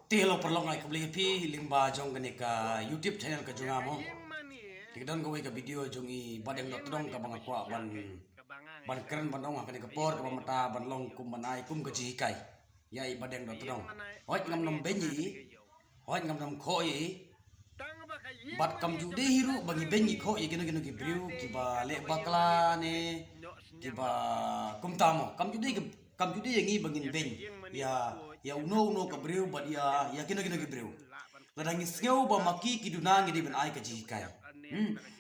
Telo perlong ay kabeli pi limba jong gani ka YouTube channel ka jonga mo. Tigdan ko ka video jong i badeng dot dong ka banga kwa ban keren ban dong kani ka por ka mata ban long kum ban ai kum ka ji kai. Ya i badeng dot dong. Hoi ngam nom benyi. Hoi ngam nom khoi. Bat kam jude hiru bagi benyi khoi gino gino ki briu ki ba le bakla ne ki ba kum tamo. Kam jude yang i bangin beny. Ya uno ka briu ba ya gino gino ki briu. Ladang iskew ba maki ki dunang di ben ai ka ji kai.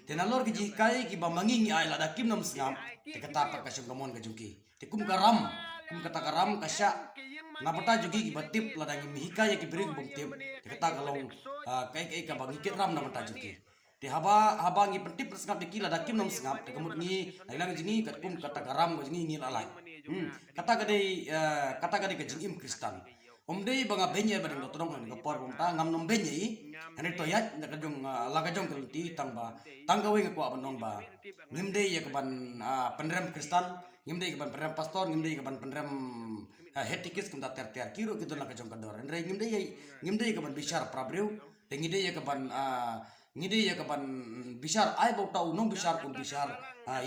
Tenalor ki ji kai ki ba mangingi ai lada kim nam sngam te katapak ka syong kamon ka juki. Te kum kata karam ka sya napata jugi ki batip ladang mihika ya ki briu bum tip te kata kalong kai ka bangi ki ram namata juki. Te haba ngi pentip sngap de ki lada kim nam sngap te kemut ngi lang jingi kat kum kata karam ka jingi ngi lalai. Kata kade ka jingim Kristan. Dei banga benye badang dotong kan kapor kumta ngam nom benye I ane toyat nakajong lagajong kelti tangga we ngako abanong ba ngimde ya keban penrem Kristan ngimde keban penrem pastor ngimde keban penrem hetikis kumta ter kiro gitu nakajong kador ane ngimde keban bishar prabreu ngide ya keban bishar ai bau tau nong bishar kun bishar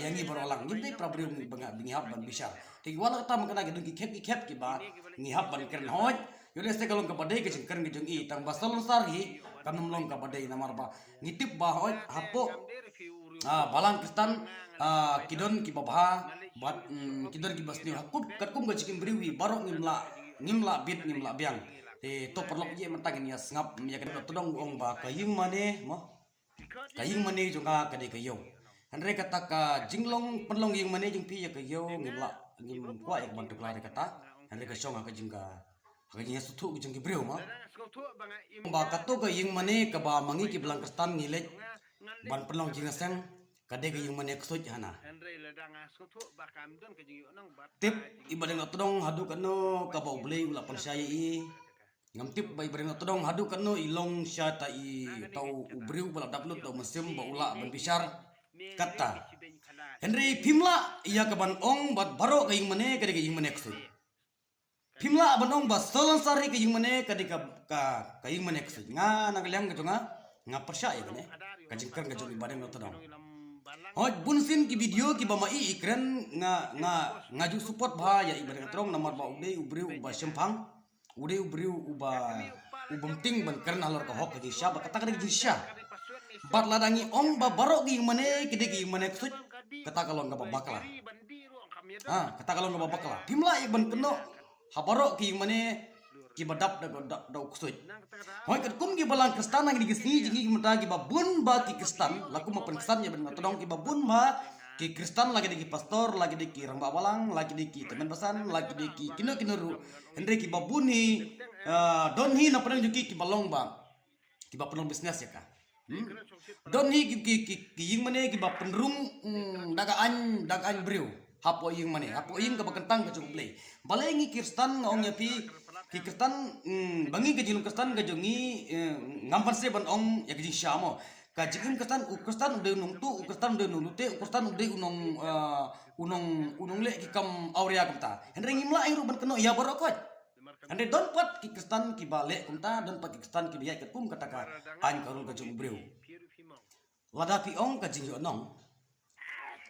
yangi berolang ngimde prabreu banga bingihap ban bishar tegi wala kata makana gedung ki kep ki ba ngihap ban keren hoj yole ste kalong kabadai ke jengkern ke jongi tang basalon sarhi kanum long kabadai namar ba ngitip ba hoj hapo balang Kristen kidon ki babha bat kidon ki basni hakut katkum ga cikin briwi barok ngimla biang to perlok je mentang ya ngap ya kan todong ong ba kaying mane jonga kade kayo andre kata ka jinglong penlong yang mane jing pi ya kayo ngim kwa ya bantu klare kata andre ka syong ka jingga kaganya sutu jing ki breu ma ba kato ka yang mane ka ba mangi ki belang Kristen ngilek ban penlong jing aseng kade ka yang mane ksoj hana tip ibadeng todong hadu kano ka ba blei ula pansaya I ngam tip bai bareng todong hadu kano ilong sya ta I tau ubriu bala daplut tau mesim ba ula ban bishar kata Henry pimla iya kaban ong bat baro kaying mane kade kaying mane ksud pimla ban ong bas solon sari kaying mane kade kaying mane ksud nga nagaliang gato nga persya ya kane kajingkar gato ibadeng todong hoj bunsin ki video ki ba mai ikren ngaju support ba ya ibadeng todong namar ba ude ubriu ba sempang ude ubriu ubam ting ban kern alor ka hok ki sya ba kata kade ki sya bat ladangi ong ba barok gi mane kide gi mane ksut kata kalau enggak babakla kata kalau enggak babakla pimla iban keno habarok gi mane ki badap da ksut hoy kat kum gi balang Kristen nang gi sni jingi mata gi babun ba ki Kristen laku ma Kristen ya ben todong ki babun ba ki Kristen lagi di pastor lagi di ki ramba balang lagi di ki teman pesan lagi di ki kino ru endre ki babuni don hi na padang juki ki balong ba ki ba penong bisnes ya ka don hi ki ying mane ki ba penrung dagaan briu hapo ying mane hapo ying ka bakentang ka cukup play balengi Kristen ong ya pi ki Kristen bangi ke jilung Kristen ka jongi ngampan se ban ong ya ki syamo ka jikim Kristen ude unong tu Kristen ude unong lute Kristen ude unong le ki kam aurea kumta henry ngimla iru ban keno ya barokot ande don pat ki Kristen ki bale kumta don pat ki Kristen ki biya ke kum kataka an karun ka jung breu lada pi ong ka jing onong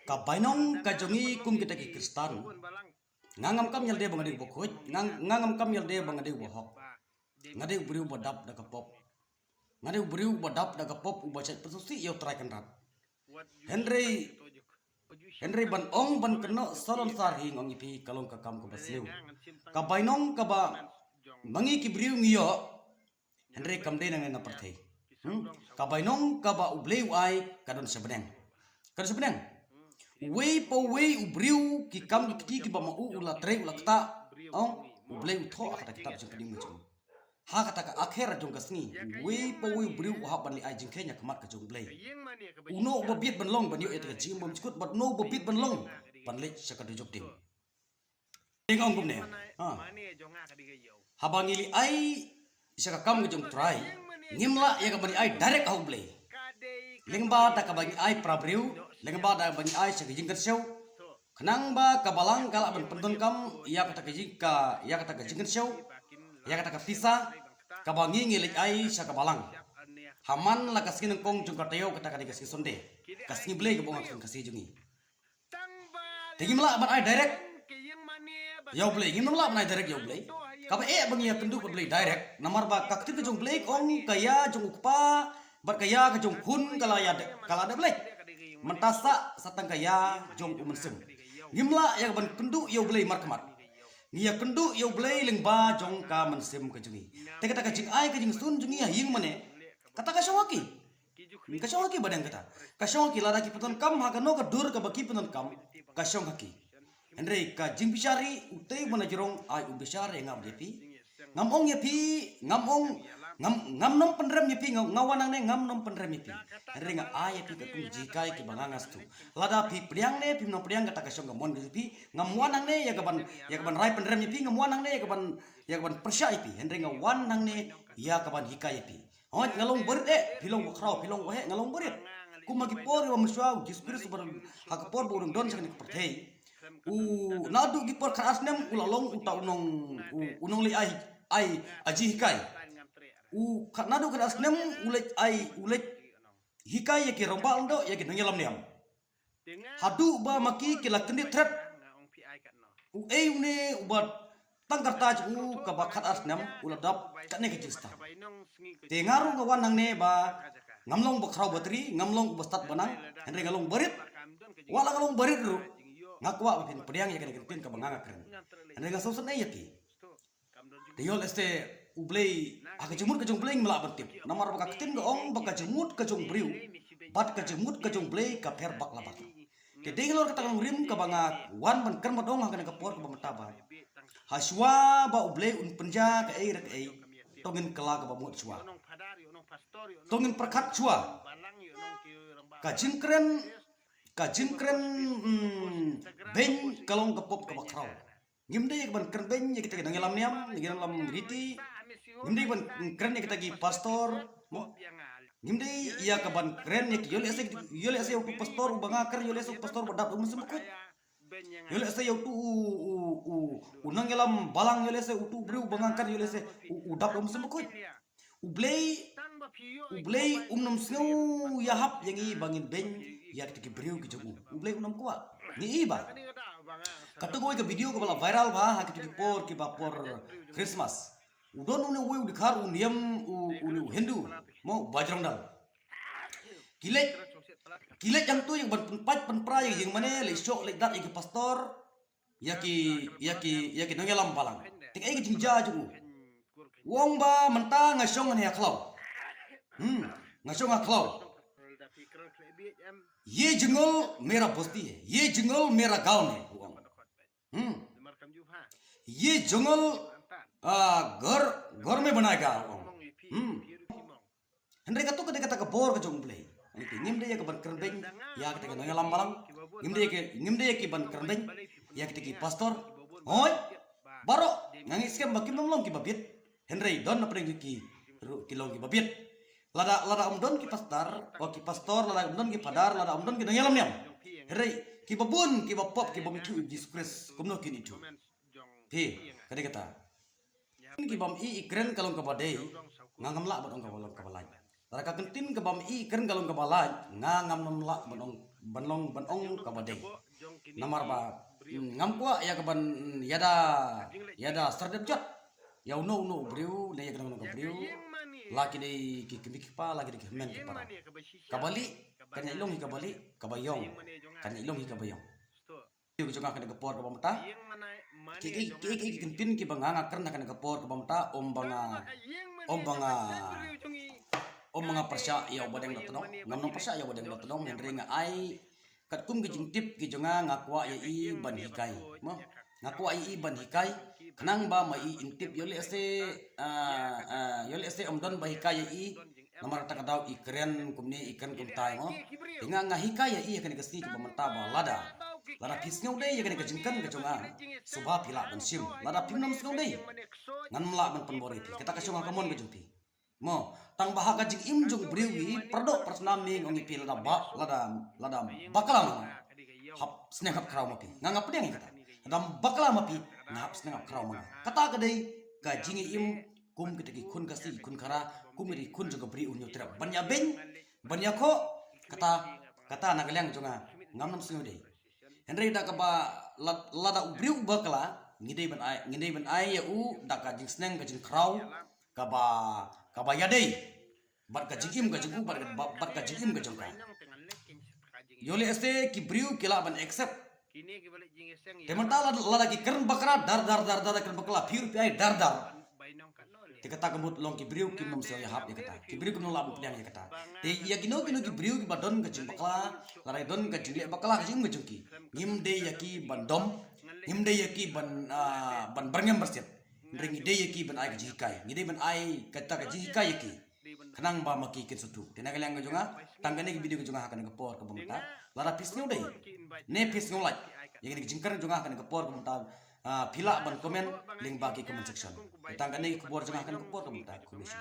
ka bainong ka jongi kum kita ki Kristen ngangam kam yalde bangade bokhoj ngangam kam yalde bangade bohok ngade breu badap da kapop ngade breu badap da kapop ubacet pesusi yo trakan rat Henry ban ong ban keno solon sarhi ngong ipi kalong ka kam ko basliu ka bainong ka ba mangi ki briu ngiyo Henry kam de nang na perthei ka bainong ka ba ubleu ai kadon sebeneng wei po wei ubriu ki kam ki ba ma ula tre ula kata ong ubleu tho kata kitab jeng keding macam ha kata ka akhir jong kasni wei po wei ubriu ha ban li ai jeng kenya kamat ka jong blei uno babit ban long ban yo et ka jing bom chukut bat no babit ban long ban le saka de jok ding ngong gum ne ha bangili ai saka kam jong try ngimla ya ka ban ai direct ha blei lengba ta ka bagi ai prabriu lengba da bagi ai saka jing kerseu kenang ba kabalang kala ban pendon kam ya kata ka jing ka ya kata ka jing kerseu ya kata ka pisa kabangi ngilik ai sa kabalang haman la kaskin kong jung katayo kata kadi kasih sonde kasih blay ke bongak kasih jungi tinggi mela ban ai direct yaw blay ngim mela ban ai direct yaw blay kaba bang ya kendu blay direct namar ba kakti ke jung blay ong kaya jung ukpa bat kaya ke jung kun kala ada blay mentasa satang kaya jung umensem ngimla ya ban kendu yaw blay markamat ngia kendu yaw blay lingba jong ka mensem ke jungi te kata ka jing ai ke jing sun jungi hing mane kata ka syawaki badang kata ka syawaki lada ki peton kam ha no ka dur ka baki peton kam ka syawaki andre ka jing bishari utei mana jerong ai u bishari ngam jepi ngamong yepi ngam nom penrem yepi ngawanang ne ngam nom penrem yepi andre nga ai yepi ka tung jikai ki bangangas tu lada pi priang ne pi no priang kata ka syong gamon yepi ngamwanang ne ya kaban rai penrem yepi ngamwanang ne ya kaban persya yepi andre nga wanang ne ya kaban hikai yepi hoj ngalong berit pilong bakrau pilong wahe ngalong berit ku magi por wa muswa gispir super hakapor burung don sakni pertei nadu gi por kharas nem ulalong uta unong li ai aji hikai nadu kharas nem ulet hikai ya ki rombal ndo ya ki ngelam niam hadu ba maki kila kendit thret une ubat tangkar taj ka bakhat asnam uladap katne ke cista te ngaru ka wanang ne ba ngamlong bakrau batri ngamlong bastat banang andre ngalong barit wala ngalong barit ru ngakwa pin pediang ya kan pin ka banganga kren andre ngasosan ne yaki te yol este ublei aga jemut ka jong blei mela bantip namar baka ketin ga ong baka jemut ka jong briu bat ka jemut ka jong blei ka per bak labat te denglor kata ngrim ka banga wan ban kan madong ha kan ka por ka bamtaba haswa ba ublei un penja ka ai rak ai tongin kala ka bamut chua tongin perkat chua ka jingkren ben kalong ka pop ka bakrau ngimde ka ban kren ben ya kita ngelam niam ngelam riti ngimde ban kren ya kita gi pastor ngimde ya ka ban kren ya yole ase ku pastor banga kar yole ase pastor badap musum ko yole ase unang ngelam balang yole ase utu briu banga kar yole ase udap musum ko ublei umnam snow yahap yang i bangin ben ya kita briu ki jogu ublei unam kuwa ni iba kata gue ke video ke bala viral ba ha kita por ki bapor Christmas udon une we udikhar uniam unu Hindu mau bajrang dal kilet yang tu yang penpra yang mana le syok le dat yang pastor yaki ngelam balang tik ai jinja jugu wong ba menta ngasong ne aklau ngasong aklau ye jengol mera bosti ye jengol mera gaun wong ये जंगल घर में बनाएगा Henry katu kata kebor ke jong play ngimde ya ke ban kerbeng ya kita ngelam balang ngimde ya ke ban kerbeng ya kita ki pastor hoy baro ngangis kem bakim long ki babit Henry don na preng ki long ki babit lada don ki pastor lada don ki padar lada don ki ngelam niam Henry ki babun ki bapop ki bamitu disgrace kumno ki itu he kata ki bam ikren kalong ka badai ngangam la badong ka balai lara ka kentin ka bam ikren kalong ka balai ngangam nom la banong ka badai namar ba ngam kwa ya ka ban yada sardep jot ya no briu le ya ka briu laki dei ki pa laki dei men ki para kabali kan ilong hi kabali kabayong kan ilong hi kabayong yu juga kan kepor ka bamta ki kentin ki banganga karena kan kepor ka bamta om banga persya ya badeng datong ngam persya ya badeng datong Henry nga ai katkum ki jingtip ki jonga ngakwa ya i ban hikai mo ngakwa i ban hikai kanang ba mai intip yole ase omdon ba hikai ya i namar takadaw ikren kumni ikan kumtai mo nga hikai ya i kan kasi ki bamta ba lada pisngau dei ya kan kajingkan ka jonga subha pila ban sim lada pinam sngau dei ngan mla ban penbori pi kata ka jonga kamon ka jumpi mo tang bahaga jing im jung briwi perdo persnam ni ngongi pi lada bakala hap sneng hap kraw mapi ngangap pedeng kata adam bakala mapi ngap sneng hap kraw ma kata ka dei ka jingi im kum kita ki kun kasi kun kara kum ri kun juga beri unyo tera banya ben banya ko kata nagalyang jonga ngam nam singo dei Henry da kaba lada ubriu bakala ngidei ban ai ya u da ka jing sneng ka jing kraw kaba ya dei bat ka jigim ka jigu bat ka jigim ka jongka yole este ki briu kila ban accept temanta lada ki kern bakra dar kern bakala pure pi dar Tikata kemut long ki briu kim nom ya hap ya kata ki briu kim nom lab pliang ya kata te ya kino ki briu ki badon ka jing bakla larai don ka jing le bakla ka jing ki ngim de ya ki bandom ngim de ya ki ban berngem berset ring de ya ki ban ai ka jikai ngide ban ai kata ka jikai ya ki kanang ba maki kin sutu tena kaliang ka jonga tanggane ki video ka jonga hakan ka por ka bumta lara pisnyo dei ne pisnyo laj ya ki jingkar jonga hakan ka por ka bumta pila ban komen link bagi comment section. Tangga ni kubur jengah kan kubur kemudian komisi.